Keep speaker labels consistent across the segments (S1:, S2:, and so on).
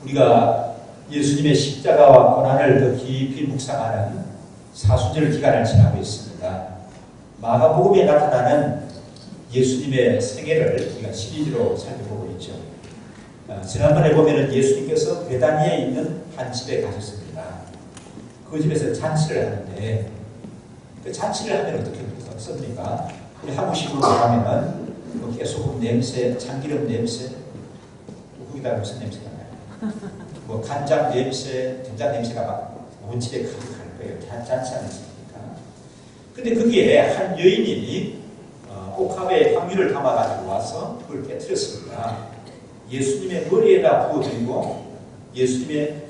S1: 우리가 예수님의 십자가와 고난을 더 깊이 묵상하는 사순절 기간을 지나고 있습니다. 마가복음에 나타나는 예수님의 생애를 우리가 시리즈로 살펴보고 있죠. 지난번에 보면은 예수님께서 베다니에 있는 한 집에 가셨습니다. 그 집에서 잔치를 하는데 그 잔치를 하면 어떻게 씁니까? 우리 한국식으로 말하면은 뭐 깨소금 냄새, 참기름 냄새, 거기다 무슨 냄새가 나요? 뭐 간장 냄새, 된장 냄새가 막 온 집에 가득할 거예요. 잔치하는 집이니까. 근데 거기에 한 여인이 옥합에 향유를 담아가지고 와서 그걸 깨뜨렸습니다. 예수님의 머리에다 부어드리고 예수님의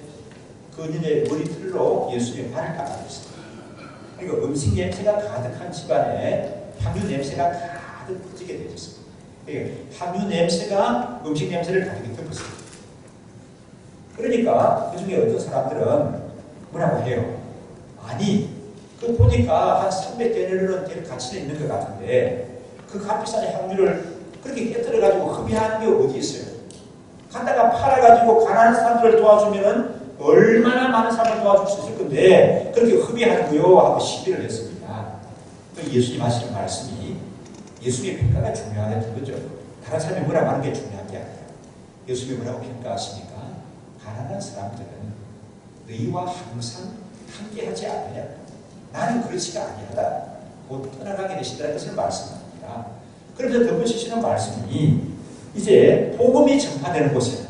S1: 그녀의 머리털로 예수님의 발을 닦아줬습니다. 그러니까 음식 냄새가 가득한 집안에 향유 냄새가 가득 퍼지게 되었습니다. 그러니까 향유 냄새가 음식 냄새를 가득히 덮었습니다. 그러니까 그 중에 어떤 사람들은 뭐라고 해요? 아니, 그 보니까 한 300데나리온 가치는 있는 것 같은데 그 값비싼 향유를 그렇게 깨뜨려가지고 흡입하는 게 어디 있어요? 갖다가 팔아가지고 가난한 사람들을 도와주면은 얼마나 많은 사람을 도와줄 수 있을 건데 그렇게 흡입하는거요 하고 시비를 했습니다. 예수님 하시는 말씀이 예수님의 평가가 중요하다는 거죠. 다른 사람이 뭐라고 하는 게 중요한 게 아니라 예수님이 뭐라고 평가하십니까? 가난한 사람들은 너희와 항상 함께하지 않느냐? 나는 그렇지가 아니하다. 곧 떠나가게 되신다는 것을 말씀합니다. 그런데 덧붙이시는 말씀이 이제 복음이 전파되는 곳에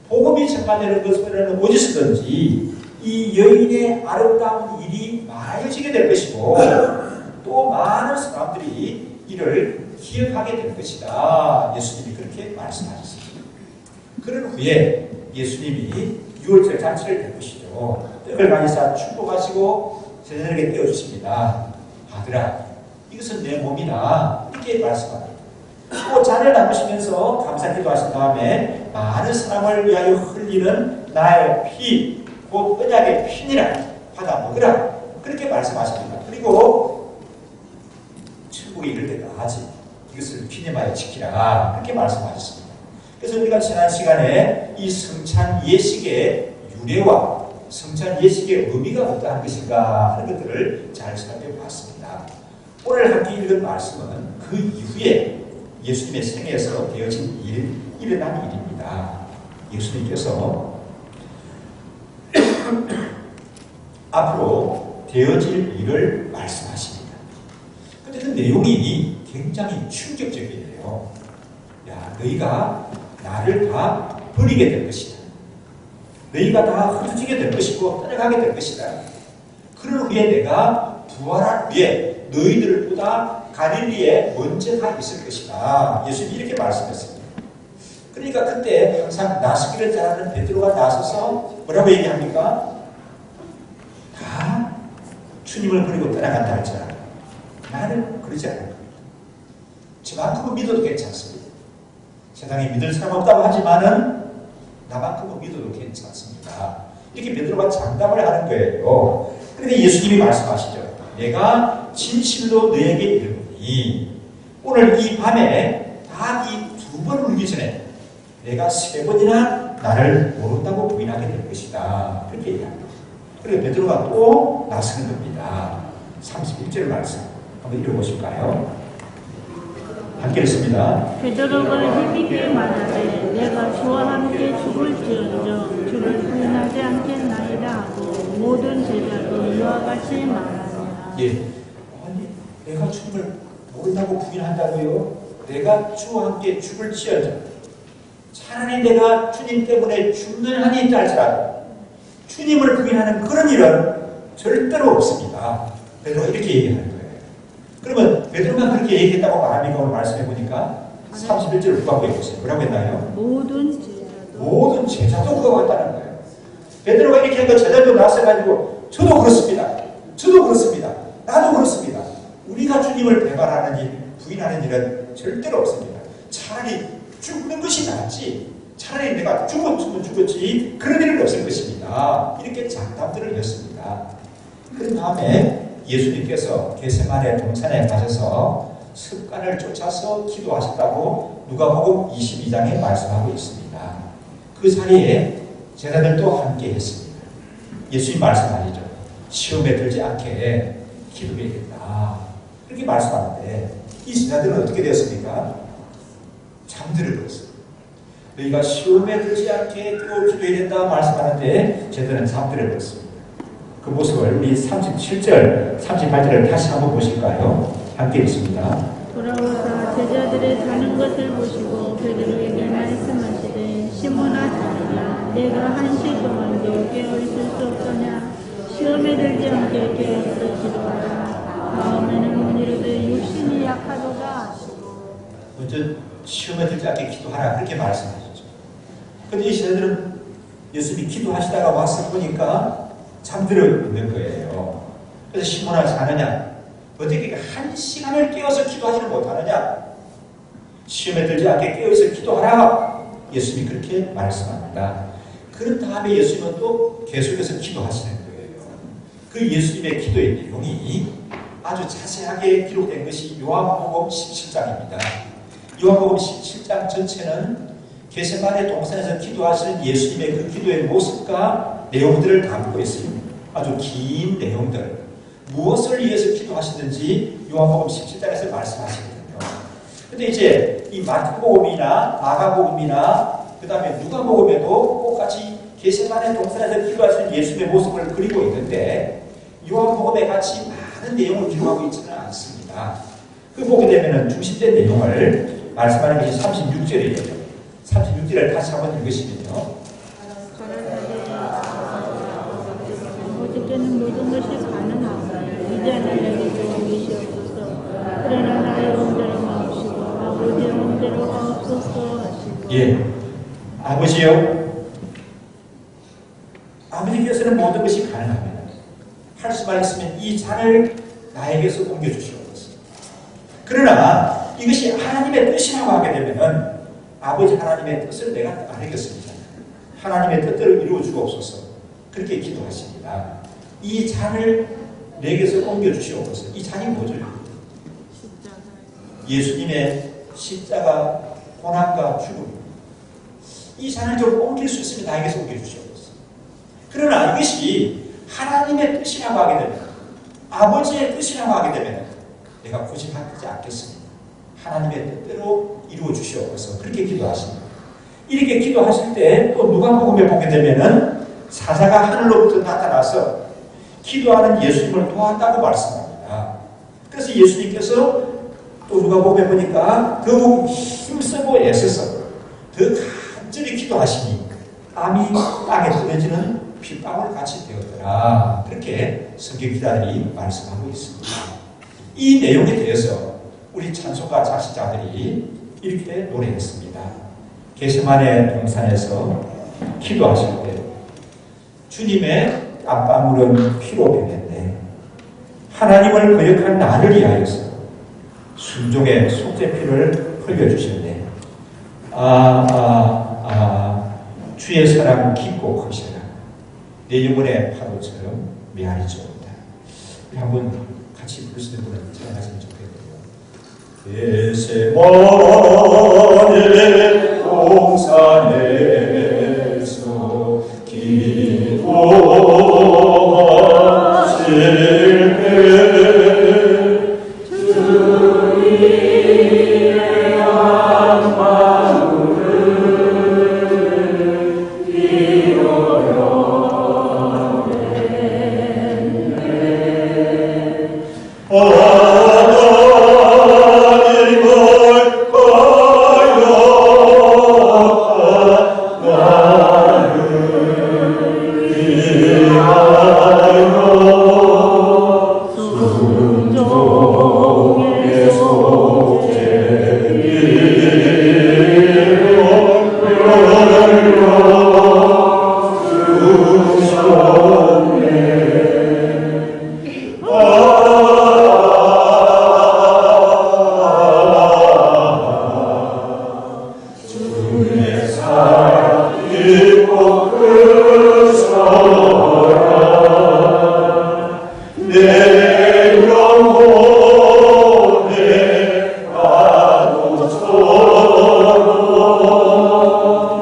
S1: 복음이 전파되는 곳에는 어디서든지 이 여인의 아름다운 일이 많아지게 될 것이고 또 많은 사람들이 이를 기억하게 될 것이다. 예수님이 그렇게 말씀하셨습니다. 그런 후에 예수님이 6월절 잔치를 베푸시죠. 떡을 가지사 축복하시고 제자들에게 떼어주십니다. 아들아, 이것은 내 몸이다. 이렇게 말씀합니다. 또 잔을 나누시면서 감사기도 하신 다음에 많은 사람을 위하여 흘리는 나의 피, 곧 언약의 피니라. 받아 먹으라. 그렇게 말씀하십니다. 그리고 천국에 이를 때까지 이것을 피념하여 지키라. 그렇게 말씀하셨습니다. 그래서 우리가 지난 시간에 이 성찬 예식의 유래와 성찬 예식의 의미가 어떠한 것인가 하는 것들을 잘 살펴보았습니다. 오늘 함께 읽은 말씀은 그 이후에 예수님의 생애에서 되어진 일어난 일입니다. 예수님께서 앞으로 되어질 일을 말씀하십니다. 근데 그 내용이 굉장히 충격적이에요. 야, 너희가 나를 다 버리게 될 것이다. 너희가 다 흩어지게 될 것이고 떠나가게 될 것이다. 그런 후에 내가 부활한 후에 너희들보다 갈릴리에 먼저 가 있을 것이다. 예수님이 이렇게 말씀했습니다. 그러니까 그때 항상 나서기를 잘하는 베드로가 나서서 뭐라고 얘기합니까? 다 주님을 버리고 떠나간다 할지라도 나는 그러지 않을 겁니다. 저만큼은 믿어도 괜찮습니다. 세상에 믿을 사람 없다고 하지만은 나만큼은 믿어도 괜찮습니다. 이렇게 베드로가 장담을 하는 거예요. 그런데 예수님이 말씀하시죠. 내가 진실로 너에게 이르노니 오늘 이 밤에 다 이 두 번 울기 전에 내가 3번이나 나를 모른다고 부인하게 될 것이다. 그렇게 얘기합니다. 그리고 베드로가 또 나서는 겁니다. 31절 말씀 한번 읽어보실까요? 함께 읽습니다.
S2: 베드로가 힘있게 말하되 내가 주와 함께 죽을지언정 주를 부인하지 않겠나이다 하고 모든 제자도 이와 같이 말하니라.
S1: 예, 아니 내가 주님을 모른다고 부인한다고요? 내가 주와 함께 죽을지언정 차라리 내가 주님 때문에 죽는 한이 있다 할지라도 주님을 부인하는 그런 일은 절대로 없습니다. 베드로가 이렇게 얘기하는 거예요. 그러면 베드로가 그렇게 얘기했다고 말합니까? 오늘 말씀해 보니까 31절을 누가 보여주세요. 뭐라고 했나요? 모든 제자도 그거 같다는 거예요. 베드로가 이렇게 하니까 제자도 나서가지고 저도 그렇습니다. 저도 그렇습니다. 나도 그렇습니다. 우리가 주님을 배반하는 일, 부인하는 일은 절대로 없습니다. 차라리 죽는 것이 낫지. 차라리 내가 죽었으면 죽었지 그런 일은 없을 것입니다. 이렇게 장담들을 했습니다. 그 다음에 예수님께서 겟세마네 동산에 가셔서 습관을 쫓아서 기도하셨다고 누가복음 22장에 말씀하고 있습니다. 그 자리에 제자들도 함께 했습니다. 예수님 말씀하시죠. 시험에 들지 않게 기도해야겠다. 그렇게 말씀하는데 이 제자들은 어떻게 되었습니까? 잠들어 버렸어요. 너희가 시험에 들지 않게 기도해야 된다 말씀하는데 제자들은 잠들어 버렸습니다. 그 모습을 우리 37절, 38절을 다시 한번 보실까요? 함께 읽습니다.
S2: 돌아와서 제자들의 자는 것을 보시고 베드로에게 말씀하시되 시몬아 자기야 내가 한시 동안도 깨어있을 수 없더냐 시험에 들지 않게 깨어있어 기도하라 마음에는 문이로되 육신이 약하도다 하시고
S1: 먼저 시험에 들지 않게 기도하라 그렇게 말씀하셨죠. 그런데 이 제자들은 예수님이 기도하시다가 와서 보니까 잠들어 있는 거예요. 그래서 시몬아 자느냐 어떻게 한 시간을 깨어서 기도하지는 못하느냐 시험에 들지 않게 깨어서 기도하라 예수님이 그렇게 말씀합니다. 그런 다음에 예수님은 또 계속해서 기도하시는 거예요. 그 예수님의 기도의 내용이 아주 자세하게 기록된 것이 요한복음 17장입니다. 요한복음 17장 전체는 겟세마네 동산에서 기도하시는 예수님의 그 기도의 모습과 내용들을 담고 있습니다. 아주 긴 내용들 무엇을 위해서 기도하시든지 요한복음 17장에서 말씀하시거든요. 근데 이제 이 마태복음이나 마가복음이나 그 다음에 누가복음에도 똑같이 겟세마네 동산에서 기도하시는 예수님의 모습을 그리고 있는데 요한복음에 같이 많은 내용을 기록하고 있지는 않습니다. 그 보게 되면 중심된 내용을 말씀하는 것이 36절이에요. 36절을 다시 한번 읽으시면요.
S2: 오직께는 모든 것이 가능하고 이제는 내게 주시옵소서 그러나 나의 원대로 마옵시고 아버지의 원대로 하옵소서 하시고
S1: 예, 아버지요 아버지께서는 모든 것이 가능합니다. 할 수만 있으면 이 잔을 나에게서 옮겨주시옵소서. 그러나 이것이 하나님의 뜻이라고 하게 되면은 아버지 하나님의 뜻을 내가 따르겠습니다. 하나님의 뜻대로 이루어 주옵소서. 그렇게 기도하십니다. 이 잔을 내게서 옮겨주시옵소서. 이 잔이 뭐죠? 예수님의 십자가 고난과 죽음. 이 잔을 좀 옮길 수 있으면 나에게서 옮겨주시옵소서. 그러나 이것이 하나님의 뜻이라고 하게 되면 아버지의 뜻이라고 하게 되면 내가 고집하지 않겠습니다. 하나님의 뜻대로 이루어 주시옵소서. 그렇게 기도하십니다. 이렇게 기도하실 때 또 누가복음에 보게 되면은 사자가 하늘로부터 나타나서 기도하는 예수님을 도왔다고 말씀합니다. 그래서 예수님께서 또 누가복음에 보니까 더욱 힘쓰고 애써서 더 간절히 기도하시니 땀이 땅에 떨어지는 핏방울 같이 되었더라. 그렇게 성경 기자들이 말씀하고 있습니다. 이 내용에 대해서 우리 찬송가 작시자들이 이렇게 노래했습니다. 겟세마네 동산에서 기도하실 때 주님의 땀방울은 피로 변했네. 하나님을 거역한 나를 위하여서 순종의 속죄피를 흘려주셨네. 주의 사랑 깊고 크시라. 내 영혼의 파도처럼 메아리쳐온다. 한번 같이 부를 수 있는 분을 찬양하시면 좋겠네요. 겟세마네 동산에서 기도하실 때 주님의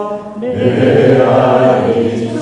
S1: 땀방울은 피로
S2: 내 아이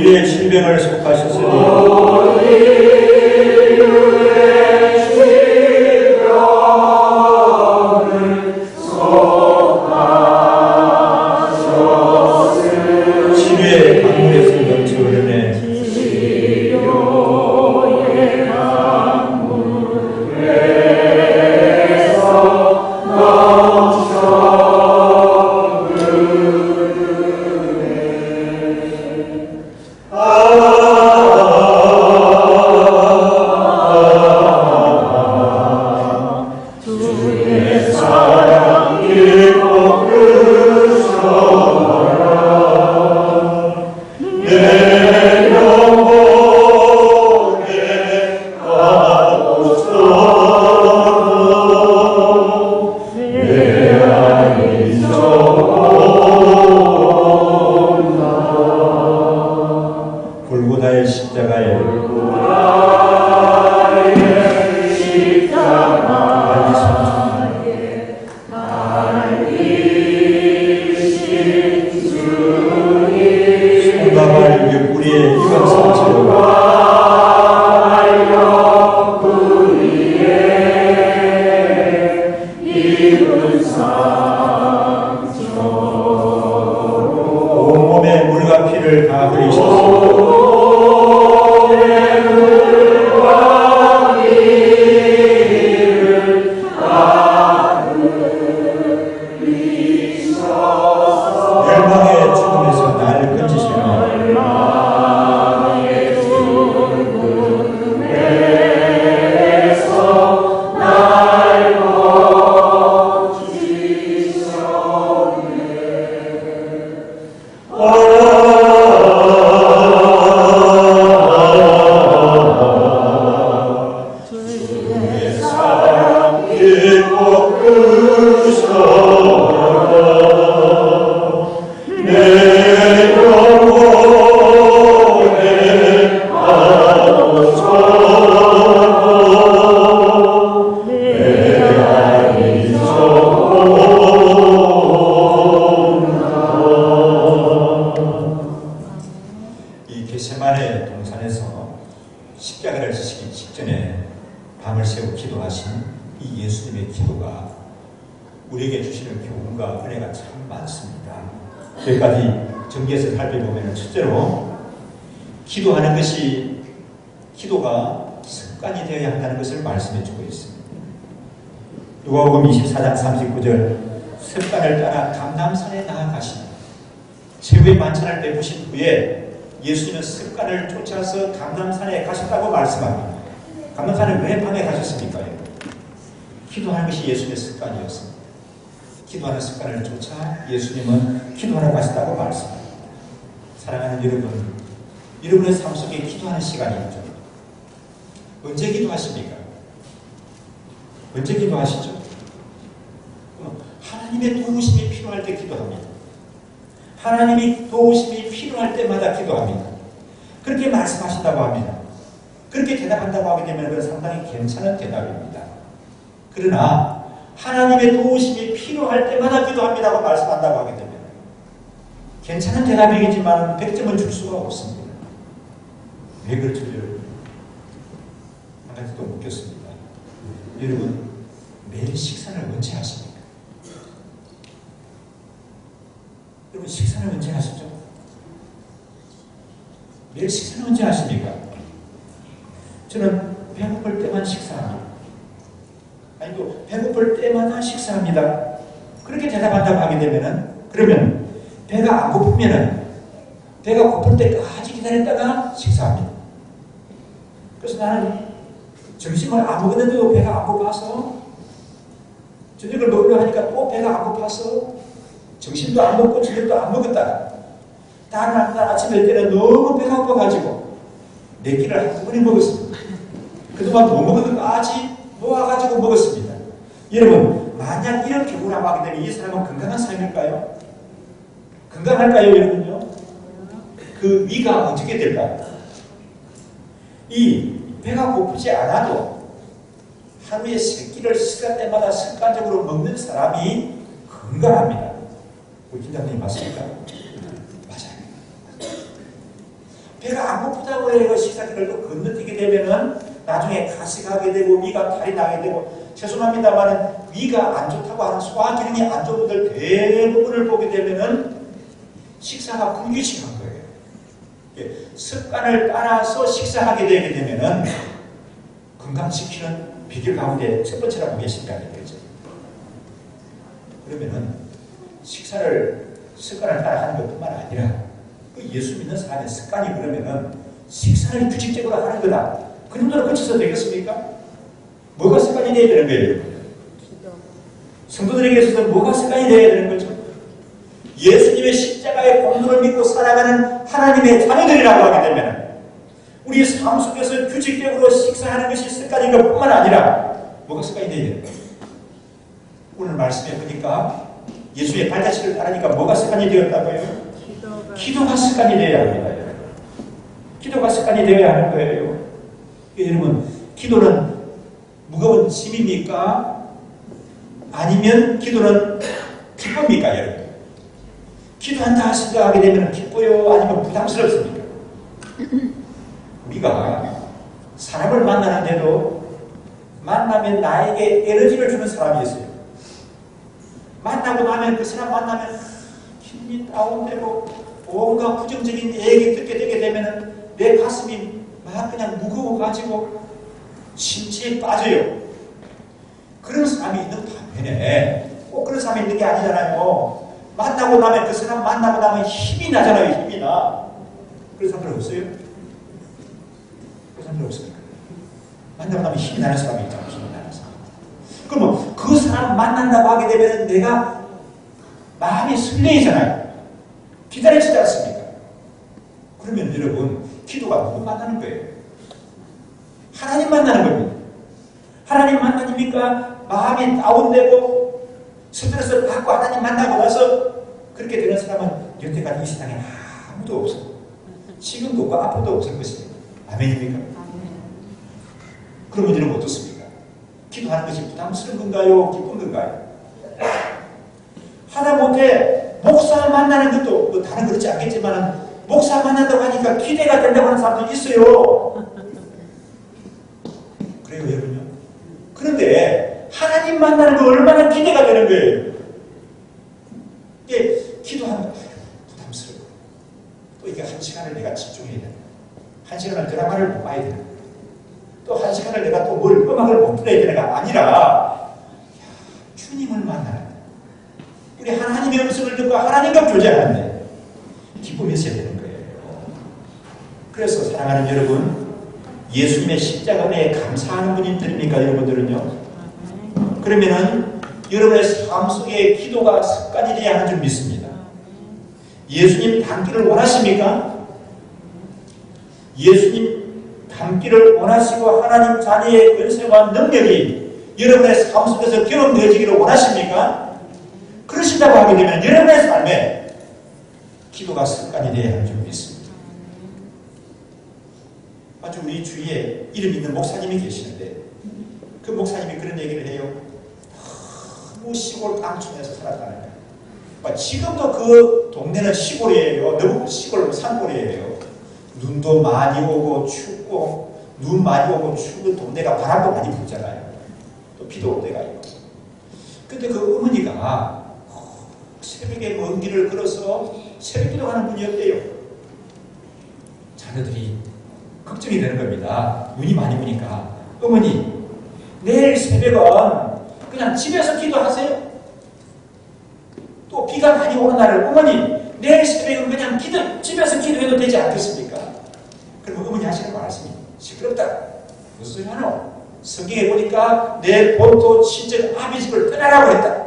S1: 우리의 질병을 속하셨으니 치료의 강물에서 넘쳐 흐르네. 골고다의 십자가에 손가발 우리의 이건 상처로 온몸에 물과 피를 다 흘리셨습니다. 멸망의 죽음에서 나를 건지시며 이 겟세마네 동산에서 십자가를 지시기 직전에 밤을 새워 기도하신 이 예수님의 기도가 우리에게 주시는 교훈과 은혜가 참 많습니다. 여기까지 전개해서 살펴보면 첫째로 기도하는 것이 기도가 습관이 되어야 한다는 것을 말씀해 주고 있습니다. 누가복음 24장 39절 습관을 따라 감람산에 나아가시니 최후의 만찬을 베푸신 후에 예수님은 습관을 쫓아서 감람산에 가셨다고 말씀합니다. 감람산에 왜 밤에 가셨습니까? 기도하는 것이 예수님의 습관이었습니다. 기도하는 습관을 쫓아 예수님은 기도하러 가셨다고 말씀합니다. 사랑하는 여러분, 여러분의 삶 속에 기도하는 시간이 있죠. 언제 기도하십니까? 언제 기도하시죠? 하나님의 도우심이 필요할 때 기도합니다. 하나님이 도우심이 필요할 때마다 기도합니다. 그렇게 말씀하신다고 합니다. 그렇게 대답한다고 하게 되면 그건 상당히 괜찮은 대답입니다. 그러나 하나님의 도우심이 필요할 때마다 기도합니다고 말씀한다고 하게 되면 괜찮은 대답이겠지만 100점은 줄 수가 없습니다. 왜 그렇죠, 여러분? 한 가지 또 묻겠습니다. 여러분, 매일 식사를 언제 하십니까? 여러분, 식사를 언제 하시죠? 매일 식사는 언제 하십니까? 저는 배고플 때만 식사합니다. 아니, 또 배고플 때마다 식사합니다. 그렇게 대답한다고 하게 되면은, 그러면 배가 안 고프면은 배가 고플 때까지 기다렸다가 식사합니다. 그래서 나는 점심을 안 먹었는데도 배가 안 고파서 저녁을 먹으려 하니까 또 배가 안 고파서 점심도 안 먹고 저녁도 안 먹었다가 다른 날 아침 될 때는 너무 배가 고파가지고 4끼를 한꺼번에 먹었습니다. 그동안 못 먹은 것까지 모아가지고 먹었습니다. 여러분, 만약 이런 경우를 하게 되면 이 사람은 건강한 삶일까요? 건강할까요, 여러분요? 그 위가 어떻게 될까요? 이 배가 고프지 않아도 하루에 3끼를 시간 때마다 습관적으로 먹는 사람이 건강합니다. 우리 팀장님 맞습니까? 맞아요. 배가 안 고프다고 해서 식사기를 또 건너뛰게 되면은 나중에 가식하게 되고 위가 탈이 나게 되고, 죄송합니다만은 위가 안 좋다고 하는 소화 기능이 안 좋은 분들 대부분을 보게 되면은 식사가 불규칙한 거예요. 습관을 따라서 식사하게 되게 되면은 건강시키는 비결 가운데 첫 번째라고 무엇인가는 거죠. 그러면은 식사를 습관을 따라 하는 것뿐만 아니라 예수 믿는 사람의 습관이 그러면은 식사를 규칙적으로 하는 거다. 그 정도로 거쳐서 되겠습니까? 뭐가 습관이 되어야 되는 거예요? 성도들에게 있어서 뭐가 습관이 되어야 되는 거죠? 예수님의 십자가의 공로를 믿고 살아가는 하나님의 자녀들이라고 하게 되면 우리 삶 속에서 규칙적으로 식사하는 것이 습관인 것뿐만 아니라 뭐가 습관이 되어야 되는 거예요? 오늘 말씀해 보니까 예수의 발자취를 따르니까 뭐가 습관이 되었다고요? 기도가 습관이 되어야 합니다. 기도가 습관이 되어야 하는 거예요. 여러분, 기도는 무거운 짐입니까? 아니면 기도는 기쁩니까, 여러분? 기도한다 생각하게 되면 기뻐요? 아니면 부담스럽습니까? 우리가 사람을 만나는데도 만나면 나에게 에너지를 주는 사람이 있어요. 만나고 나면 그 사람 만나면 힘이 다운되고 온갖 부정적인 얘기 듣게 되게 되면 내 가슴이 막 그냥 무거워가지고 심취에 빠져요. 그런 사람이 있는 반면에 꼭 그런 사람이 있는 게 아니잖아요. 만나고 나면 그 사람 만나고 나면 힘이 나잖아요. 힘이 나. 그런 사람들 없어요? 그런 사람들 없습니까? 만나고 나면 힘이 나는 사람이 있잖아요. 힘이 나는 사람. 그러면 그 사람 만난다고 하게 되면 내가 마음이 설레이잖아요. 기다리지 않습니까? 그러면 여러분, 기도가 누구 만나는 거예요? 하나님 만나는 겁니다. 하나님 만나니까 마음이 다운되고 스트레스를 받고 하나님 만나고 나서 그렇게 되는 사람은 여태까지 이 세상에 아무도 없어. 지금도 없고 앞으로도 없을 것입니다. 아멘입니까? 그러면 여러분 어떻습니까? 기도하는 것이 부담스러운 건가요? 기쁜 건가요? 하다못해 목사 만나는 것도 뭐 다른 그렇지 않겠지만 목사 만난다고 하니까 기대가 된다고 하는 사람도 있어요. 그래요, 여러분요? 그런데 하나님 만나는 거 얼마나 기대가 되는 거예요. 이게 기도하는 거 부담스러워. 또 이게 한 시간을 내가 집중해야 된다. 한 시간을 드라마를 못 봐야 된다. 또 한 시간을 내가 또 뭘 음악을 못 들어야 되는가 아니라 주님을 만나는 우리 하나님의 음성을 듣고 하나님과 교제하는데 기쁨이 있어야 되는 거예요. 그래서 사랑하는 여러분, 예수님의 십자가에 감사하는 분들입니까? 여러분들은요? 그러면은 여러분의 삶 속에 기도가 습관이 되어야 하는 줄 믿습니다. 예수님 닮기를 원하십니까? 예수님 닮기를 원하시고 하나님 자녀의 권세와 능력이 여러분의 삶 속에서 경험되어지기를 원하십니까? 그러신다고 하게 되면 여러분의 삶에 기도가 습관이 되어야 하는 줄 믿습니다. 아주 우리 주위에 이름 있는 목사님이 계시는데 그 목사님이 그런 얘기를 해요. 너무 시골 땅촌에서 살았다는 거예요. 지금도 그 동네는 시골이에요. 너무 시골 산골이에요. 눈도 많이 오고 춥고 눈 많이 오고 추운 동네가 바람도 많이 불잖아요. 또 비도 올 때가 있고. 근데 그 어머니가 새벽에 먼 길을 걸어서 새벽 기도하는 분이었대요. 자녀들이 걱정이 되는 겁니다. 눈이 많이 오니까. 어머니, 내일 새벽은 그냥 집에서 기도하세요. 또 비가 많이 오는 날을 어머니, 내일 새벽은 그냥 집에서 기도해도 되지 않겠습니까? 그러면 어머니 하시는 말씀이 시끄럽다. 무슨 소리 하노? 성경에 보니까 내 본토 친정 아비 집을 떠나라고 했다.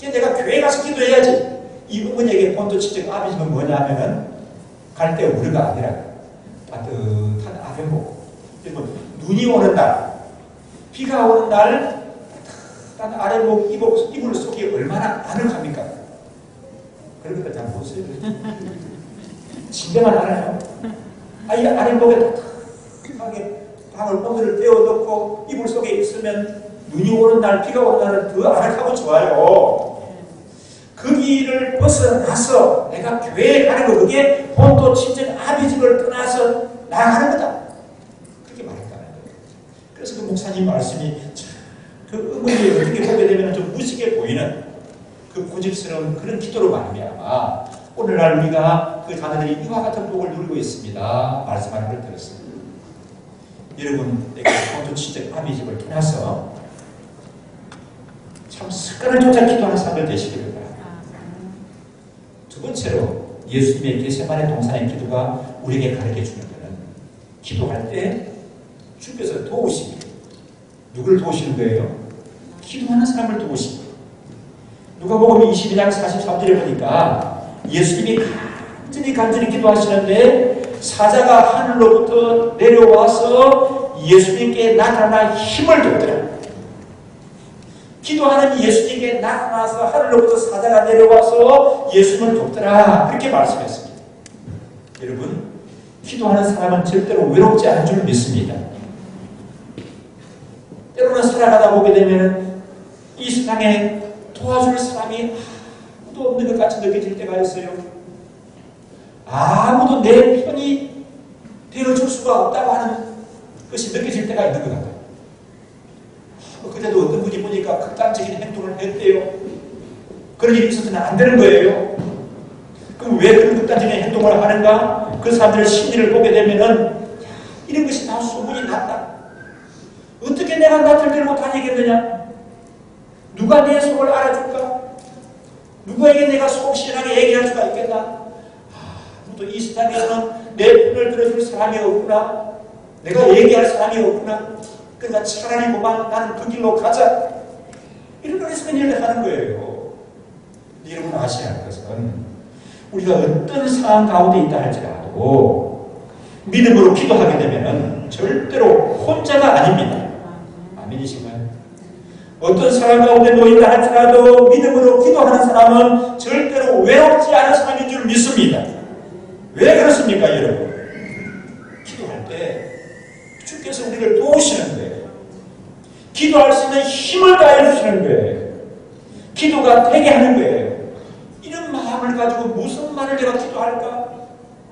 S1: 내가 교회 가서 기도해야지. 이 어머니에게 본토 친정 아비 집은 뭐냐 하면은 갈 때 우리가 아니라 따뜻한 아랫목. 여러분, 눈이 오는 날, 비가 오는 날 따뜻한 아랫목 이불 속이 얼마나 아늑합니까? 그런 것도 잘 보세요. 진정한 알아요. 이 아랫목에 따뜻하게 방을 뻥들을 떼어놓고 이불 속에 있으면 눈이 오는 날, 비가 오는 날은 더 아늑하고 좋아요. 그 거기를 벗어나서 내가 교회에 가는 거, 그게 본토 친정 아비집을 떠나서 나아가는 거다. 그렇게 말했다는 거예요. 그래서 그 목사님 말씀이 그 어머니에 어떻게 보게 되면 좀 무식해 보이는 그 고집스러운 그런 기도로 말미암아 오늘날 우리가 그 자녀들이 이와 같은 복을 누리고 있습니다. 말씀하는 걸 들었습니다. 여러분, 내가 본토 친정 아비집을 떠나서 참 습관을 쫓아 기도하는 사람들 되시기를 바랍니다. 두 번째로 예수님의 겟세마네 동산의 기도가 우리에게 가르쳐주는 것은 기도할 때 주께서 도우십니다. 누구를 도우시는 거예요? 기도하는 사람을 도우십니다. 누가복음 22장 43절에 보니까 예수님이 간절히 기도하시는데 사자가 하늘로부터 내려와서 예수님께 나타나 힘을 줬더라. 기도하는 예수님께 나타나서 하늘로부터 사자가 내려와서 예수님을 돕더라. 그렇게 말씀했습니다. 여러분, 기도하는 사람은 절대로 외롭지 않은 줄 믿습니다. 때로는 살아가다 보게 되면 이 세상에 도와줄 사람이 아무도 없는 것 같이 느껴질 때가 있어요. 아무도 내 편이 되어줄 수가 없다고 하는 것이 느껴질 때가 있는 것 같아요. 그때도 어떤 분이 보니까 극단적인 행동을 했대요. 그런 일이 있어서는 안 되는 거예요. 그럼 왜 그런 극단적인 행동을 하는가? 그 사람들의 심리를 보게 되면은 이런 것이 다 소문이 났다. 어떻게 내가 낯을 들고 다니겠느냐? 누가 내 속을 알아줄까? 누구에게 내가 속 시원하게 얘기할 수가 있겠나? 아무도 이 세상에서는 내 편을 들어줄 사람이 없구나. 내가 얘기할 사람이 없구나. 그러니까 차라리 그만 나는 그 길로 가자. 이런 거에서 일을 하는 거예요. 여러분 아셔야 할 것은 우리가 어떤 상황 가운데 있다 할지라도 믿음으로 기도하게 되면 절대로 혼자가 아닙니다. 아멘이신가요? 어떤 상황 가운데 놓인다 할지라도 믿음으로 기도하는 사람은 절대로 외롭지 않은 사람인 줄 믿습니다. 왜 그렇습니까, 여러분? 기도할 때 주께서 우리를 도우시는 거예요. 기도할 수 있는 힘을 다해 주시는 거예요. 기도가 되게 하는 거예요. 이런 마음을 가지고 무슨 말을 내가 기도할까?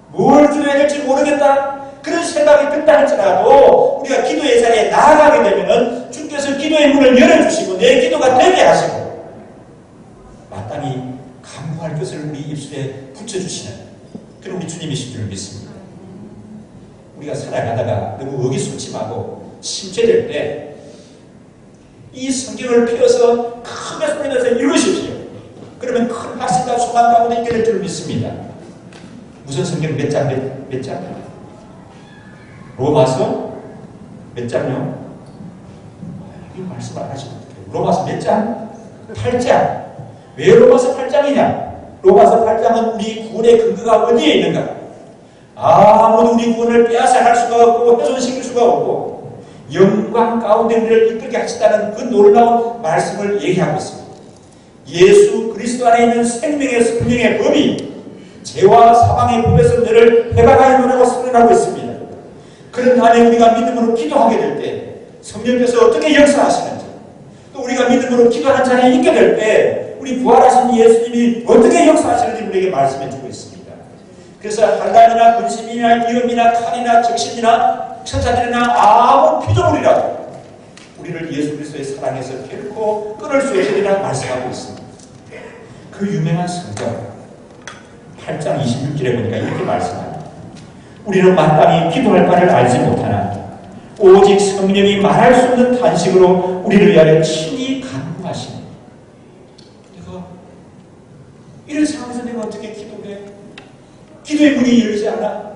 S1: 뭘 기도해야 될지 모르겠다. 그런 생각이 든다 할지라도 우리가 기도의 자리에 나아가게 되면 주께서 기도의 문을 열어주시고 내 기도가 되게 하시고 마땅히 간구할 것을 우리 입술에 붙여주시는 그런 우리 주님이신 줄 믿습니다. 우리가 살아가다가 너무 의기소침하고 심취될 때 이 성경을 펴서 크게 소리내서 읽으십시오. 그러면 큰 확신과 소망 가운데 있게 될 줄 믿습니다. 무슨 성경 몇 장? 로마서 몇 장요? 이 말씀 안 하시면 어떡해요? 로마서 몇 장? 8장. 왜 로마서 8장이냐? 로마서 8장은 우리 구원의 근거가 어디에 있는가? 아무도 우리 구원을 빼앗아 할 수가 없고 훼손시킬 수가 없고 영광 가운데 우리를 이끌게 하시다는 그 놀라운 말씀을 얘기하고 있습니다. 예수 그리스도 안에 있는 생명의 성령의 법이 죄와 사망의 법에서 너를 해방하여 놓으라고 선언하고 있습니다. 그런 안에 우리가 믿음으로 기도하게 될 때 성령께서 어떻게 역사하시는지 또 우리가 믿음으로 기도하는 자리에 있게 될 때 우리 부활하신 예수님이 어떻게 역사하시는지 우리에게 말씀해 주고 있습니다. 그래서 한란이나 근심이나 위험이나 칼이나 적신이나 천사들이나 아무 피조물이라도 우리를 예수 그리스도의 사랑에서 결코 끊을 수 없으리라 말씀하고 있습니다. 그 유명한 성경 8장 26절에 보니까 이렇게 말씀합니다. 우리는 마땅히 기도할 바를 알지 못하나 오직 성령이 말할 수 없는 탄식으로 우리를 위하여 친히 간구하시니. 내가 이런 상황에서 내가 어떻게 기도해? 기도의 문이 열리지 않아?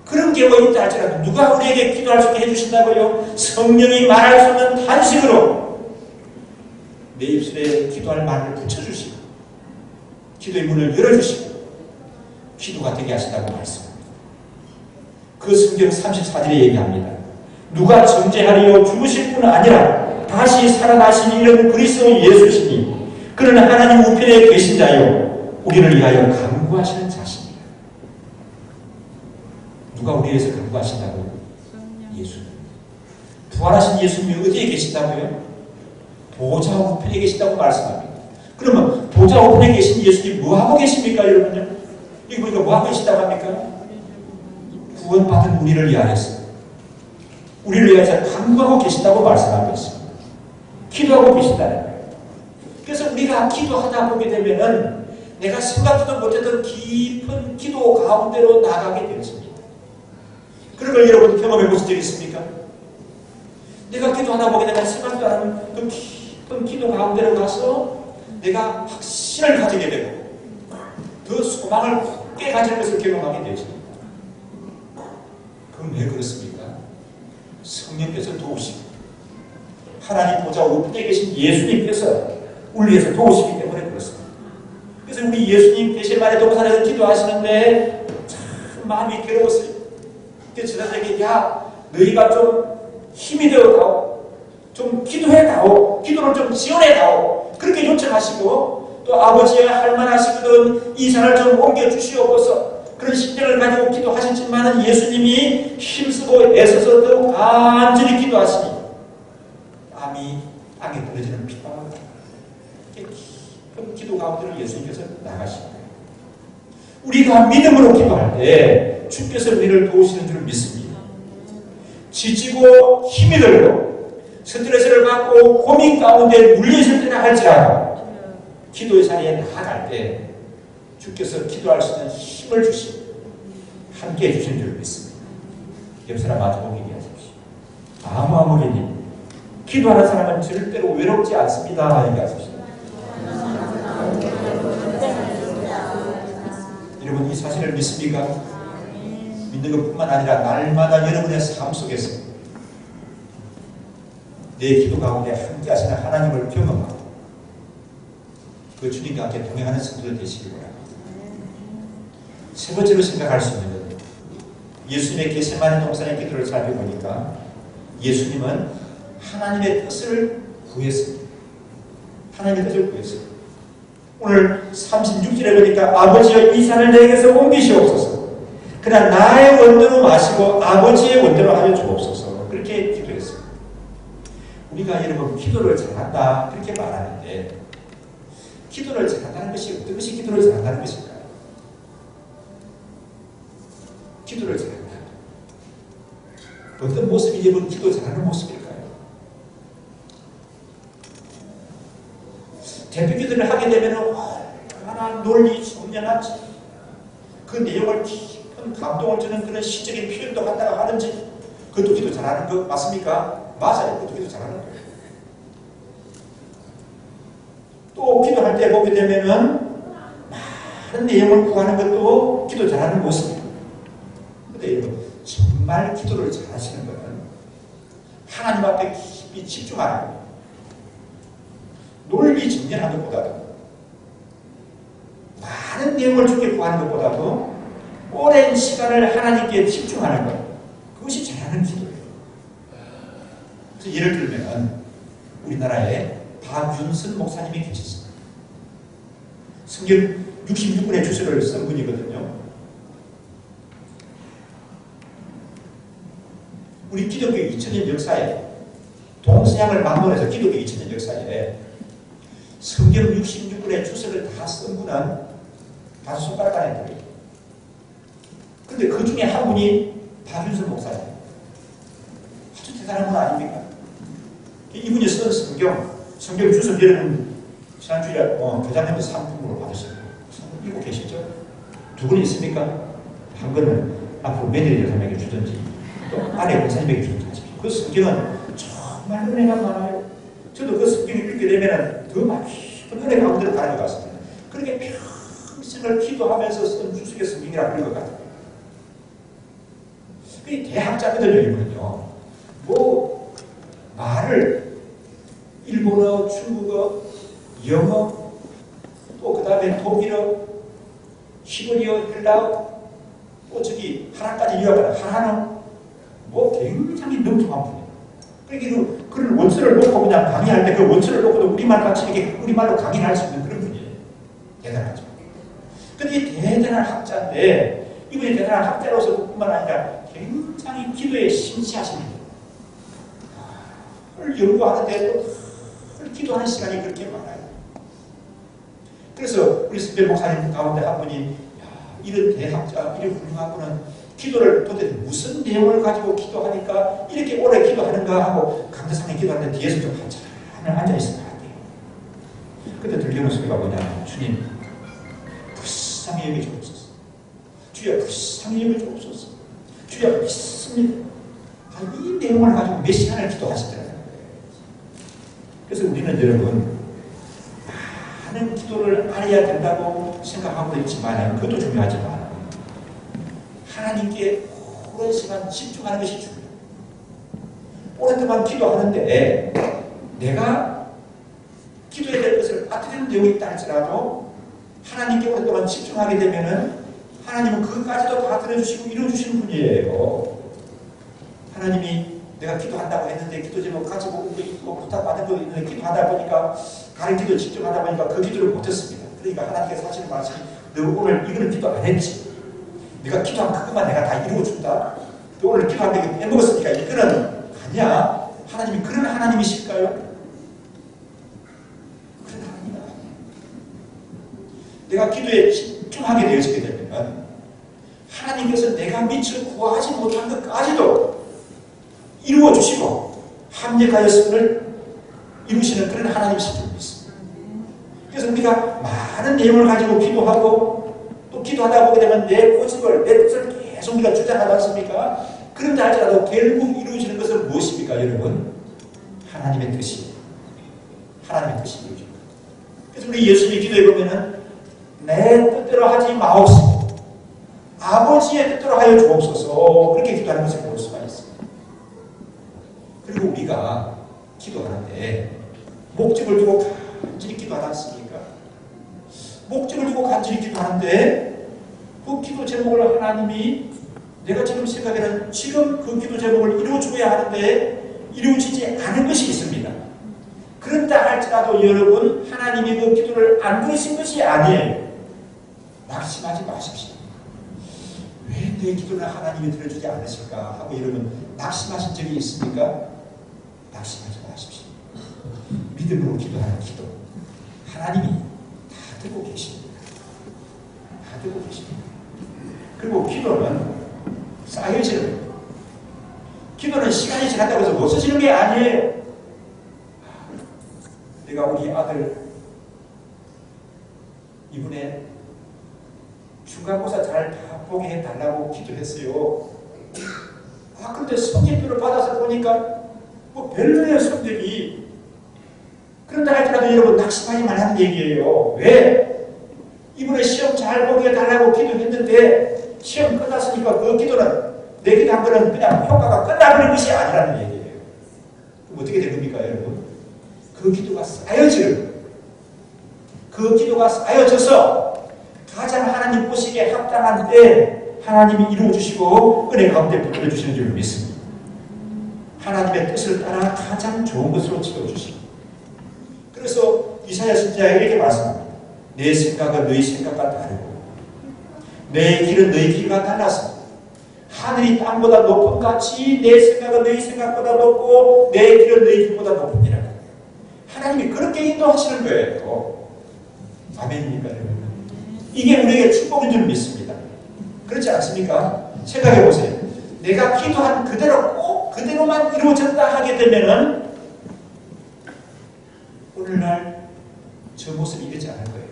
S1: 그런 경우가 있다 할지라도 누가 우리에게 기도할 수 있게 해주신다고요? 성령이 말할 수 없는 탄식으로 내 입술에 기도할 말을 붙여주시고 기도의 문을 열어주시고 기도가 되게 하신다고 말씀합니다. 그 성경 34절에 얘기합니다. 누가 정죄하리요? 죽으실 뿐 아니라 다시 살아나신 이런 그리스도 예수시니 그는 하나님 우편에 계신 자요 우리를 위하여 간구하시는 자십니다. 누가 우리에 대해서 간구하신다고요? 예수님. 부활하신 예수님이 어디에 계신다고요? 보좌 우편에 계신다고 말씀합니다. 그러면 보좌 우편에 계신 예수님 뭐하고 계십니까, 여러분요? 이거 보니까 뭐하고 계시다고 합니까? 구원받은 우리를 위하여서, 우리를 위해서 간구하고 계신다고 말씀하고 있습니다. 기도하고 계신다는 거예요. 그래서 우리가 기도하다 보게 되면은 내가 생각지도 못했던 깊은 기도 가운데로 나가게 되었습니다. 그런 걸 여러분 경험해 보신 적 있습니까? 내가 기도하다 보게 되면 생각도 안 하는 그 깊은 기도 가운데로 가서 내가 확신을 가지게 되고 그 소망을 굳게 가질 것을 경험하게 되십니다. 그럼 왜 그렇습니까? 성령께서 도우시고 하나님 보좌 우편에 계신 예수님께서 우리 위해서 도우시기 때문에 그렇습니다. 그래서 우리 예수님 계실만에 동산에서 기도하시는데 참 마음이 괴로웠어요. 그래서 저들에게 야 너희가 좀 힘이 되어다오, 좀 기도해다오, 기도를 좀 지원해다오, 그렇게 요청하시고 또 아버지야 할만하시거든 이 산을 좀 옮겨주시옵소서 그런 심정을 가지고 기도하셨지만 예수님이 힘쓰고 애써서 더욱 간절히 기도하시니 땀이 땅에 떨어지는 피가 깊은 기도 가운데로 예수님께서 나가신 거예요. 우리가 믿음으로 기도할 때 주께서 우리를 도우시는 줄 믿습니다. 지치고 힘이 들고 스트레스를 받고 고민 가운데 물려있을 때나 할지라도 기도의 자리에 나아갈 때 주께서 기도할 수 있는 힘을 주시고 함께 해주신 줄 믿습니다. 옆 사람 마주보고 얘기하십시오. 아무개님 기도하는 사람은 절대로 외롭지 않습니다. 얘기하십시오. 여러분 이 사실을 믿습니까? 믿는 것뿐만 아니라 날마다 여러분의 삶 속에서 내 기도 가운데 함께 하시는 하나님을 경험하고 그 주님과 함께 동행하는 성도들 되시기 바랍니다. 세 번째로 생각할 수 있는 것, 예수님의 겟세마네 동산의 기도를 살펴보니까 예수님은 하나님의 뜻을 구했습니다. 하나님의 뜻을 구했습니다. 오늘 36절에 보니까 아버지여 이 산을 내게서 옮기시옵소서. 그러나 나의 원대로 마시고 아버지의 원대로 하여 주옵소서. 그렇게 기도했어요. 우리가 여러분 기도를 잘한다 그렇게 말하는데 기도를 잘한다는 것이 어떤 것이 기도를 잘한다는 것일까요? 기도를 잘한다. 어떤 모습이 여러분 기도 잘하는 모습일까요? 대표 기도를 하게 되면 얼마나 논리 정연하지 그 내용을 깊은 감동을 주는 그런 시적인 표현도 갖다가 하는지 그것도 기도 잘하는 거 맞습니까? 맞아요. 그것도 기도 잘하는 거예요. 또 기도할 때 보게 되면은 많은 내용을 구하는 것도 기도 잘하는 모습입니다. 그런데 여러분 정말 기도를 잘하시는 것은 하나님 앞에 깊이 집중하는 거예요. 논리 정연한 것보다도 많은 내용을 주게 구하는 것보다도 오랜 시간을 하나님께 집중하는 것 그것이 잘하는 기도예요. 그래서 예를 들면 우리나라에 박윤선 목사님이 계셨습니다. 성경 66권의 주석을 쓴 분이거든요. 우리 기독교 2000년 역사에 동서양을 막론해서 기독교 2000년 역사에 성경 66권의 주석을 다 쓴 분은 다섯 손가락 안에 들어요. 그런데 그 중에 한 분이 박윤선 목사님. 아주 대단한 분 아닙니까? 이분이 쓴 성경 주석 여러분 지난주에 교장님들 상품으로 받으셨어요. 상품 읽고 계시죠? 두 분이 있습니까? 한 분은 앞으로 며느리 여사님에게 주든지 또 아내 권사님에게 주든지 하십시오. 그 성경은 정말 은혜가 많아요. 저도 그 성경을 읽게 되면 더 많이 은혜 가운데로 가는 것 같습니다. 그렇게 평생을 기도하면서 쓴 주석의 성경이라 그런 것 같아요. 그 대학자거든요, 이분은요. 뭐 말을 일본어, 중국어, 영어, 또 그 다음에 독일어, 히브리어, 헬라어, 또 저기 하나까지 이어가는 하나는 뭐 굉장히 능통한 분이에요. 그러니까 그런 원서를 놓고 그냥 강의할 때 그 원서를 놓고도 우리말 같이 이렇게 우리말로 강의를 할 수 있는 그런 분이에요. 대단하죠. 근데 이 대단한 학자인데 이분이 대단한 학자로서 뿐만 아니라 굉장히 기도에 심취하십니다. 그걸 연구하는데 또 기도하는 시간이 그렇게 많아요. 그래서 우리 선배 목사님 가운데 한 분이 야, 이런 대학자, 이런 훌륭한 분은 기도를 도대체 무슨 내용을 가지고 기도하니까 이렇게 오래 기도하는가 하고 강대상에 기도하는데 뒤에서 좀 한참 앉아있을 것 같아요. 그때 들리는 소리가 뭐냐면 주님 불쌍히 여겨주옵소서. 주여 불쌍히 여겨주옵소서. 주여 믿습니다. 이 내용을 가지고 몇 시간을 기도하시더라고요. 그래서 우리는 여러분 많은 기도를 알아야 된다고 생각하고 있지만 그것도 중요하지만 하나님께 오랜 시간 집중하는 것이 중요해요. 오랫동안 기도하는데 내가 기도해야 될 것을 빠뜨리는 내용이 있다 할지라도 하나님께 오랫동안 집중하게 되면은 하나님은 그것까지도 다 들어주시고 이루어주시는 분이에요. 하나님이 내가 기도한다고 했는데 기도 제목 가지고 있고 부탁받은 거 있는데 기도하다 보니까 다른 기도 집중하다 보니까 그 기도를 못했습니다. 그러니까 하나님께서 하시는 말씀이 너 오늘 이거는 기도 안 했지. 네가 기도한 그것만 내가 다 이루어준다. 너 오늘 기도한 게 빼먹었으니까 이거는 아니야. 하나님이 그런 하나님이실까요? 그런 하나님은 아니에요. 내가 기도에 집중하게 되어지게 되면 하나님께서 내가 미처 구하지 못한 것까지도 이루어주시고 합력하였음을 이루시는 그런 하나님이실 줄 믿습니다. 그래서 우리가 많은 내용을 가지고 기도하고 또 기도하다 보게 되면 내 고집을, 내 뜻을 계속 우리가 주장하지 않습니까? 그런데 할지라도 결국 이루어지는 것은 무엇입니까, 여러분? 하나님의 뜻이에요. 하나님의 뜻이 이루어집니다. 그래서 우리 예수님이 기도해 보면은 내 뜻대로 하지 마옵소서. 아버지의 뜻대로 하여 주옵소서. 그렇게 기도하는 것을 볼 수가 있습니다. 그리고 우리가 기도하는데 목적을 두고 간절히 기도하지 않습니까? 목적을 두고 간절히 기도하는데 그 기도 제목을 하나님이 내가 지금 생각에는 지금 그 기도 제목을 이루어줘야 하는데 이루어지지 않은 것이 있습니다. 그런다 할지라도 여러분 하나님이 그 기도를 안 들으신 것이 아니에요. 낙심하지 마십시오. 왜 내 기도를 하나님이 들어주지 않으실까 하고 여러분 낙심하신 적이 있습니까? 낙심하지 마십시오. 믿음으로 기도하는 기도 하나님이 다 듣고 계십니다. 다 듣고 계십니다. 그리고 기도는 쌓여지는 거예요. 기도는 시간이 지났다고 해서 못 쓰시는 게 아니에요. 내가 우리 아들 이번에 중간고사 잘 보게 해달라고 기도했어요. 근데 성적표를 받아서 보니까 뭐 별로예요, 성적이. 그런다 할지라도 여러분 낙심하지 말라는 얘기예요. 왜? 이번에 시험 잘 보게 해달라고 기도했는데 시험 끝났으니까 그 기도는 내 기도한 거는 그냥 효과가 끝나버린 것이 아니라는 얘기예요. 그럼 어떻게 된 겁니까, 여러분? 그 기도가 쌓여져요. 그 기도가 쌓여져서 가장 하나님 보시기에 합당한 때 하나님이 이루어주시고 은혜 가운데 붙들어주시는 줄 믿습니다. 하나님의 뜻을 따라 가장 좋은 것으로 채워주십니다. 그래서 이사야 선지자가 이렇게 말씀합니다. 내 생각은 너희 생각과 다르고 내 길은 너희 길과 달라서 하늘이 땅보다 높은 같이 내 생각은 너희 생각보다 높고 내 길은 너희 길보다 높으니라. 하나님이 그렇게 인도하시는 거예요. 아멘입니까, 여러분? 이게 우리에게 축복인 줄 믿습니다. 그렇지 않습니까? 생각해 보세요. 내가 기도한 그대로 꼭 그대로만 이루어졌다 하게 되면은 오늘날 저 모습이 이러지 않을 거예요.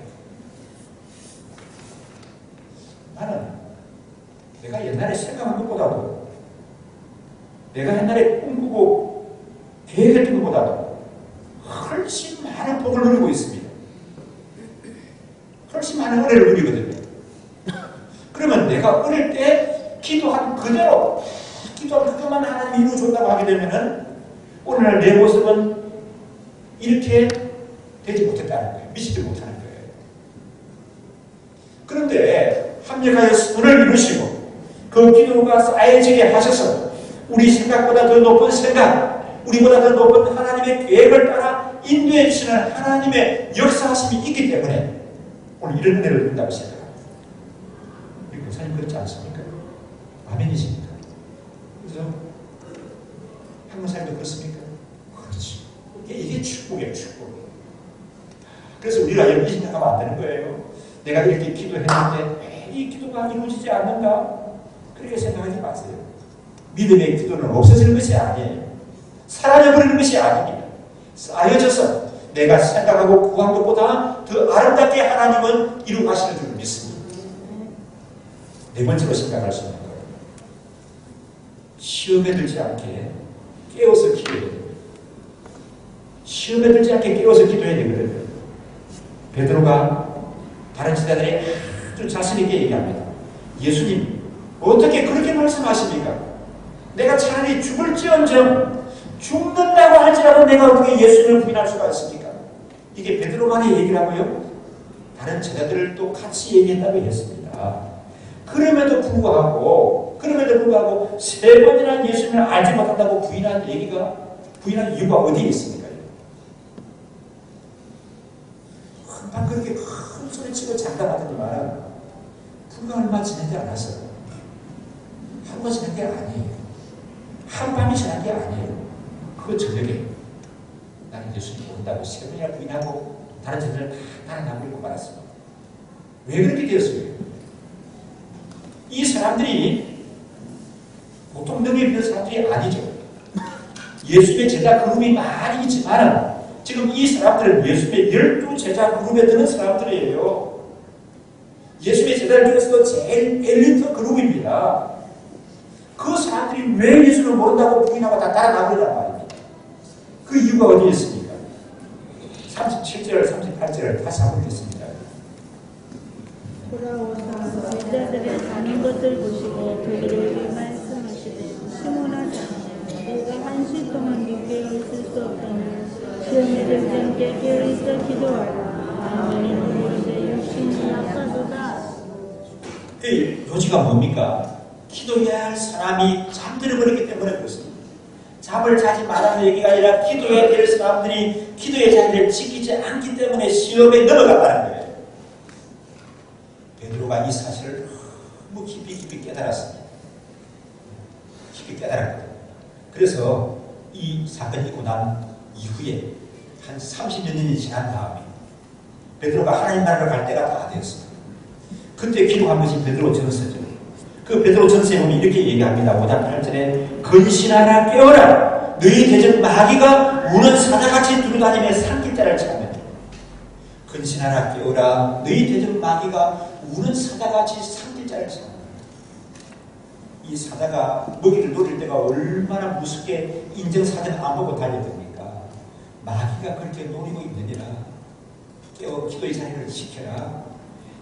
S1: 나는 내가 옛날에 생각한 것보다도 내가 옛날에 꿈꾸고 계획했던 것보다도 훨씬 많은 복을 누리고 있습니다. 훨씬 많은 은혜를 누리거든요. 그러면 내가 어릴 때 기도한 그대로 기도한 그것만 하나님이 이루어준다고 하게 되면은 오늘날 내 모습은 이렇게 되지 못했다는 거예요. 미치지 못하는 거예요. 그런데 합력하여 선을 이루시고 그 기도가 쌓여지게 하셔서 우리 생각보다 더 높은 생각, 우리보다 더 높은 하나님의 계획을 따라 인도해 주시는 하나님의 역사하심이 있기 때문에 오늘 이런 은혜를 누린다고 생각합니다. 우리 목사님 그렇지 않습니까? 아멘이십니까? 그래서 한국사님도 그렇습니까? 그렇지. 이게 축복이에요, 축복. 그래서 우리가 이렇게 생각하면 안 되는 거예요. 내가 이렇게 기도했는데 왜 이 기도가 이루어지지 않는가? 그렇게 생각하지 마세요. 믿음의 기도는 없어지는 것이 아니에요. 사라져버리는 것이 아닙니다. 쌓여져서 내가 생각하고 구한 것보다 더 아름답게 하나님은 이루하시는 줄 믿습니다. 네 번째로 생각할 수 있는 거예요. 시험에 들지 않게 깨워서 기도해야 돼요. 시험에 들지 않게 깨워서 기도해야 되거든요. 베드로가 다른 제자들이 아주 자신있게 얘기합니다. 예수님, 어떻게 그렇게 말씀하십니까? 내가 차라리 죽을지언정 죽는다고 할지라도 내가 어떻게 예수님을 부인할 수가 있습니까? 이게 베드로만의 얘기라고요? 다른 제자들도 같이 얘기했다고 했습니다. 그럼에도 불구하고 세 번이나 예수님을 알지 못한다고 부인한 이유가 어디에 있습니까? 금방 그렇게 큰 소리치고 장담하더니만 불과 얼마 지나지 않았어요. 한 번 지난 게 아니에요. 한 밤이 지난 게 아니에요. 그 저녁에 나는 예수님 모른다고 세 번이나 부인하고 다른 제자들은 다 나눠버리고 말았습니다. 왜 그렇게 되었어요? 이 사람들이 보통 능력 있는 사람들이 아니죠. 예수의 제자 그룹이 많이 있지만 지금 이 사람들은 예수의 12제자 그룹에 드는 사람들이에요. 예수의 제자들 중에서도 제일 엘리트 그룹입니다. 그 사람들이 왜 예수를 모른다고 부인하고 다 따라나버리란 말입니다. 그 이유가 어디에 있습니까? 37절, 38절을 다시 한번 읽겠습니다.
S2: 돌아오사 제자들의 자는 것을 보시고 베드로에게 말씀하시되 시몬아 자녀 내가 한시 동안 깨어 있을 수 없다면 시험에 들지 않게 깨어 있어 기도하라. 아멘이 모르되 육신이 약하도다.
S1: 이 요지가 뭡니까? 기도해야 할 사람이 잠들어 버렸기 때문에 그렇습니다. 잠을 자지 말라는 얘기가 아니라 기도해야 될 사람들이 기도의 자리를 지키지 않기 때문에 시험에 넘어간다는 거예요. 베드로가 이 사실을 너무 깊이 깨달았습니다. 깊이 깨달았거든요. 그래서 이 사건이 있고 난 이후에 한 30여 년이 지난 다음에 베드로가 하나님 나라로 갈 때가 다 되었습니다. 그때 기록한 것이 베드로 전서죠. 그 베드로 전서에 보면 이렇게 얘기합니다. 5장 8절에 근신하라 깨어라 너희 대적 마귀가 우는 사자같이 두루다니며 삼킬 자를 찾는 근신하라 깨어라 너희 대적 마귀가 우는 사자같이 삼킬 자를 찾는 이 사자가 먹이를 노릴 때가 얼마나 무섭게 인정사정 안 보고 달려듭니까? 마귀가 그렇게 노리고 있느니라 깨어 기도의 자리를 지켜라.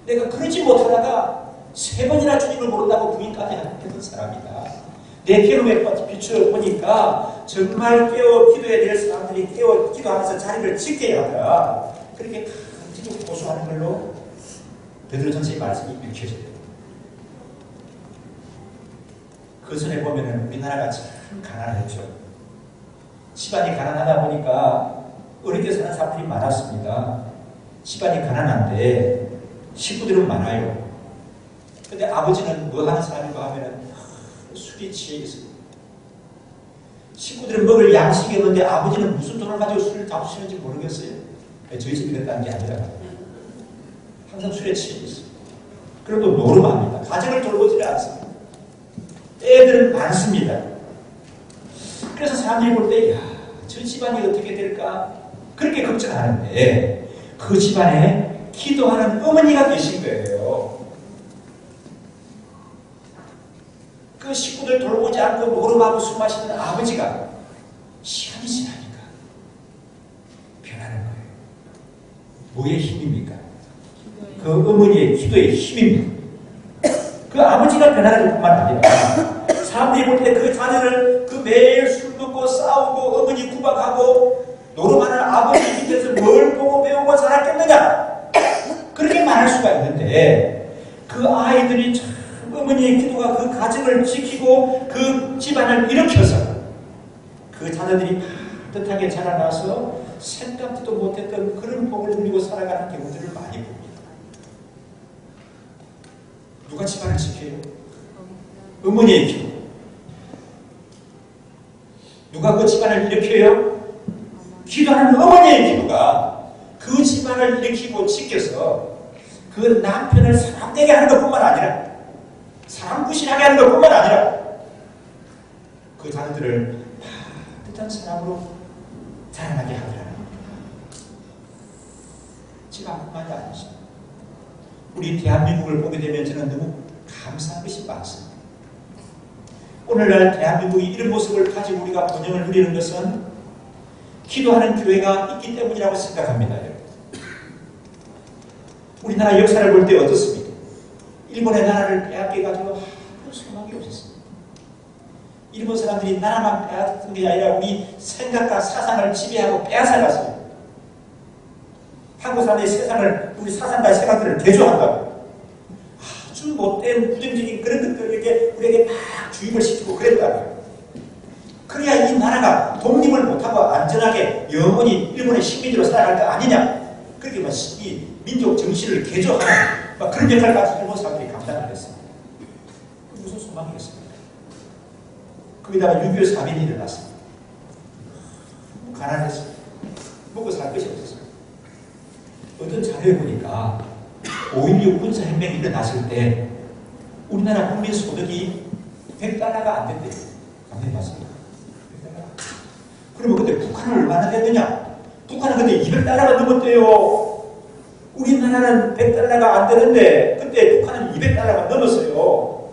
S1: 내가 그러지 못하다가 세 번이나 주님을 모른다고 부인까지 했던 사람이다. 내 괴로움에 비추어보니까 정말 깨어 기도해야 될 사람들이 깨어 기도하면서 자리를 지켜야 하더라. 그렇게 간직히 고수하는 걸로 베드로전서의 말씀이 읽혀져요. 그 전에 보면은 우리나라가 참 가난했죠. 집안이 가난하다 보니까 어렵게 사는 사람들이 많았습니다. 집안이 가난한데 식구들은 많아요. 근데 아버지는 뭐 하는 사람인가 하면은 술이 취해 있어요. 식구들은 먹을 양식이 없는데 아버지는 무슨 돈을 가지고 술을 잡수시는지 모르겠어요. 저희 집이 그랬다는 게 아니라 항상 술에 취해 있어요. 그리고 노름합니다. 가정을 돌보지를 않습니다. 애들은 많습니다. 그래서 사람들이 볼 때, 야, 저 집안이 어떻게 될까? 그렇게 걱정하는데, 그 집안에 기도하는 어머니가 계신 거예요. 그 식구들 돌보지 않고 노름하고 술 마시는 아버지가 시간이 지나니까 변하는 거예요. 뭐의 힘입니까? 그 어머니의 기도의 힘입니다. 그 아버지가 변하는 것뿐만 아니라 사람들이 볼 때 그 자녀를 그 매일 술 먹고 싸우고 어머니 구박하고 노름하는 아버지 밑에서 뭘 보고 배우고 자랐겠느냐 그렇게 말할 수가 있는데 그 아이들이 참 어머니의 기도가 그 가정을 지키고 그 집안을 일으켜서 그 자녀들이 따뜻하게 자라나서 생각지도 못했던 그런 복을 누리고 살아가는 경우들을 많이 봅니다. 누가 집안을 지켜요? 어머니의 기도. 누가 그 집안을 일으켜요? 기도하는 어머니의 기도가 그 집안 분란을 일으키고 지켜서 그 남편을 사랑되게 하는 것뿐만 아니라 사랑부실하게 하는 것뿐만 아니라 그 자녀들을 따뜻한 사랑으로 자라나게 하더라. 제가 아무 말이 아니죠. 우리 대한민국을 보게 되면 저는 너무 감사한 것이 많습니다. 오늘날 대한민국이 이런 모습을 가지고 우리가 번영을 누리는 것은 기도하는 교회가 있기 때문이라고 생각합니다. 우리나라 역사를 볼 때 어떻습니까? 일본의 나라를 빼앗겨가지고 아무 소망이 없었습니다. 일본 사람들이 나라만 빼앗은 게 아니라 우리 생각과 사상을 지배하고 빼앗아갔습니다. 한국 사람의 세상을, 우리 사상과 생각들을 개조한다고 아주 못된 부정적인 그런 것들에게 우리에게 막 주입을 시키고 그랬다고요. 그래야 이 나라가 독립을 못하고 안전하게 영원히 일본의 식민지로 살아갈 거 아니냐. 그렇게 이 민족 정신을 개조하는 그런 역할까지 일본 사람들이 감당을 했습니다. 무슨 소망이겠습니까? 거기다가 6.25 사변이 일어났습니다. 가난했습니다. 먹고 살 것이 없었어요. 어떤 자료에 보니까 5.16 군사혁명이 일어났을 때 우리나라 국민 소득이 100달러가 안 된대요. 감독님 맞습니까? 100달러. 그러면 그때 북한은 얼마나 됐느냐? 북한은 그때 200달러가 넘었대요. 우리나라는 100달러가 안 되는데 그때 북한은 200달러가 넘었어요.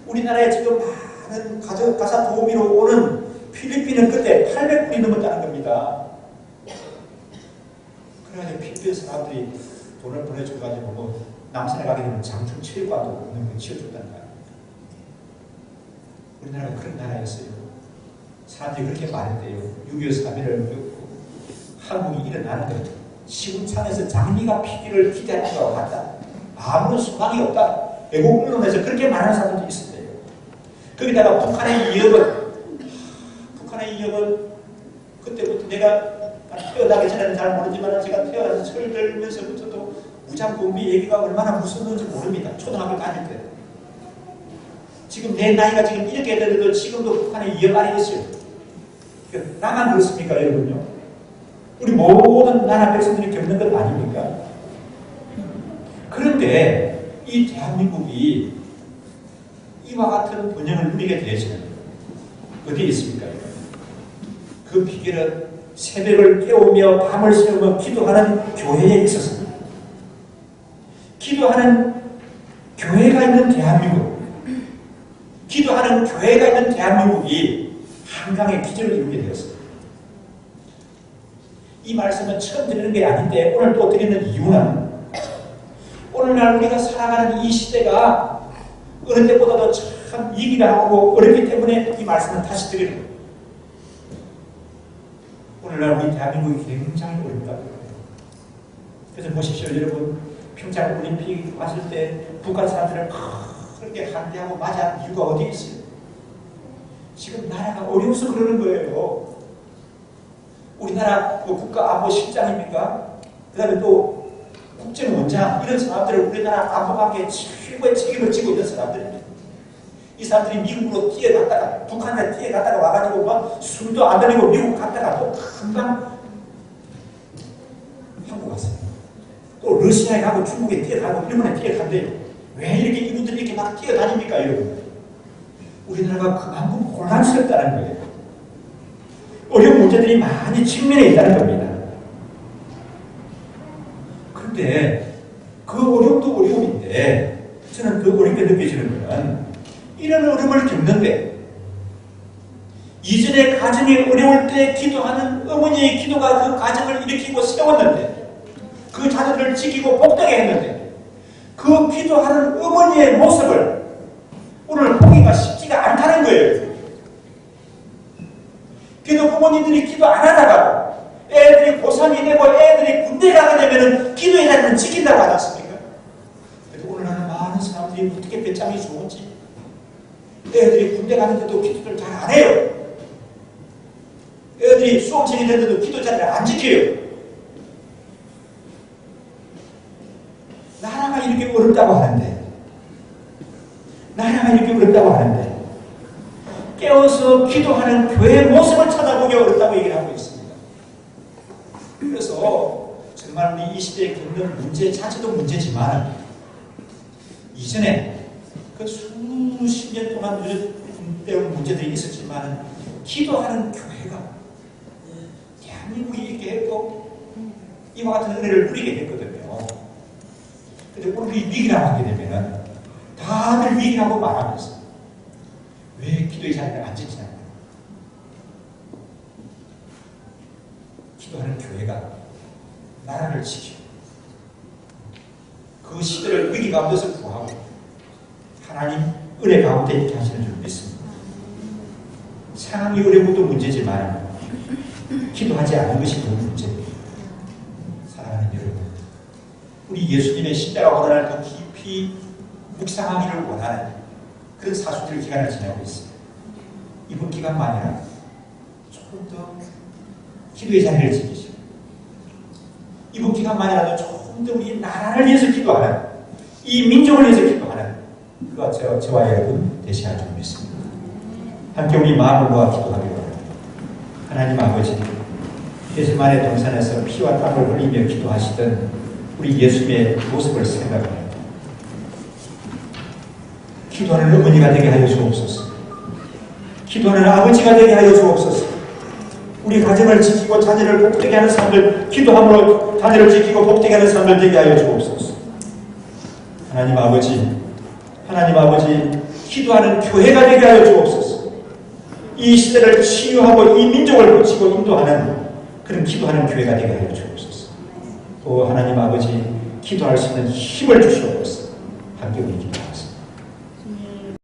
S1: 우리나라에 지금 많은 가사 도우미로 오는 필리핀은 그때 800불이 넘었다는 겁니다. 그래가지고 필리핀 사람들이 돈을 보내줘가지고 남산에 가게 되면 장충 체육관도 없는 걸 지어줬다는 거예요. 우리나라가 그런 나라였어요. 사람들이 그렇게 말했대요. 6.25 사변을 겪고 한국이 일어나는 것, 시궁창에서 장미가 피기를 기대하는 것 같다. 아무런 소망이 없다. 외국 언론에서 그렇게 말하는 사람들도 있었대요. 거기다가 북한의 위협은 그때부터 내가 태어나기 전에는 잘 모르지만 제가 태어나서 철들면서부터도 무장공비 얘기가 얼마나 무서웠는지 모릅니다. 초등학교 다닐 때. 지금 내 나이가 지금 이렇게 되더라도 지금도 북한의 위협 아래 있어요. 나만 그렇습니까, 여러분요? 우리 모든 나라 백성들이 겪는 것 아닙니까? 그런데 이 대한민국이 이와 같은 번영을 누리게 되어지는 어디에 있습니까? 그 비결은 새벽을 깨우며 밤을 새우며 기도하는 교회에 있었습니다. 기도하는 교회가 있는 대한민국, 기도하는 교회가 있는 대한민국이 한강의 기적을 이루게 되었습니다. 이 말씀은 처음 드리는 게 아닌데 오늘 또 드리는 이유는 오늘날 우리가 살아가는 이 시대가 어느 때보다도 참 위기하고 어렵기 때문에 이 말씀을 다시 드리는 거예요. 오늘날 우리 대한민국이 굉장히 어렵다고 해요. 그래서 보십시오 여러분, 평창 올림픽 왔을 때 북한 사람들을 그렇게 반대하고 맞이한 이유가 어디에 있어요? 지금 나라가 어려워서 그러는 거예요. 우리나라 국가안보실장입니까? 그 다음에 또 국정원장, 이런 사람들을 우리나라 안보관계에 최고의 책임을 지고 있는 사람들입니다. 이 사람들이 미국으로 뛰어갔다가 북한에 뛰어갔다가 와가지고 막 술도 안 들리고 미국 갔다가 또 금방 한국 왔어요. 또 러시아에 가고 중국에 뛰어가고 일본에 뛰어간대요. 왜 이렇게 이분들이 이렇게 막 뛰어다닙니까, 여러분? 우리나라가 그만큼 혼란스럽다는 거예요. 어려운 문제들이 많이 측면에 있다는 겁니다. 그런데 그 어려움도 어려움인데 저는 그 어렵게 느껴지는 건 이런 어려움을 겪는데 이전에 가정이 어려울 때 기도하는 어머니의 기도가 그 가정을 일으키고 세웠는데 그 자녀들을 지키고 복되게 했는데 그 기도하는 어머니의 모습을 오늘 보기가 쉽지가 않다는 거예요. 기도 부모님들이 기도 안 하다가 애들이 고3이 되고 애들이 군대 가게 되면 기도의 자리는 지킨다고 하지 않습니까? 그래도 오늘날은 많은 사람들이 어떻게 배짱이 좋은지 애들이 군대 가는데도 기도를 잘 안 해요. 애들이 수험생이 되는데도 기도 자리를 안 지켜요. 나라가 이렇게 어렵다고 하는데 깨어서 기도하는 교회의 모습을 찾아보기 어렵다고 얘기를 하고 있습니다. 그래서 저는 정말 우리 이 시대에 겪는 문제 자체도 문제지만 이전에 그 수십 년 동안 누적되어 문제들이 있었지만 기도하는 교회가 대한민국이 있게 했고 이와 같은 은혜를 누리게 했거든요. 근데 우리 위기라고 하게 되면은 다들 위기라고 말하면서 왜 기도의 자리를 안 지키냐고. 기도하는 교회가 나라를 지키고 그 시대를 위기 가운데서 구하고 하나님 은혜 가운데 있게 하시는 줄 믿습니다. 상황이 어려운 것도 문제지만 기도하지 않는 것이 더 문제입니다. 사랑하는 여러분, 우리 예수님의 십자가 고난을 더 깊이 묵상하기를 원하는 그런 사순절 기간을 지내고 있습니다. 이번 기간만이라 조금 더 기도의 자리를 지키시고 이번 기간만이라도 조금 더 우리 나라를 위해서 기도하는 이 민족을 위해서 기도하는 그가 저와 여러분 되셔야 좀 믿습니다. 함께 우리 마음을 모아 기도하기로 합니다. 하나님 아버지, 게세마네 동산에서 피와 땀을 흘리며 기도하시던 우리 예수님의 모습을 생각합니다. 기도하는 어머니가 되게 하여 주옵소서. 기도하는 아버지가 되게 하여 주옵소서. 우리 가정을 지키고 자녀를 복되게 하는 삶을 기도함으로 자녀를 지키고 복되게 하는 삶을 되게 하여 주옵소서. 하나님 아버지 기도하는 교회가 되게 하여 주옵소서. 이 시대를 치유하고 이 민족을 고치고 인도하는 그런 기도하는 교회가 되게 하여 주옵소서. 또 하나님 아버지 기도할 수 있는 힘을 주시옵소서. 함께 우리 기도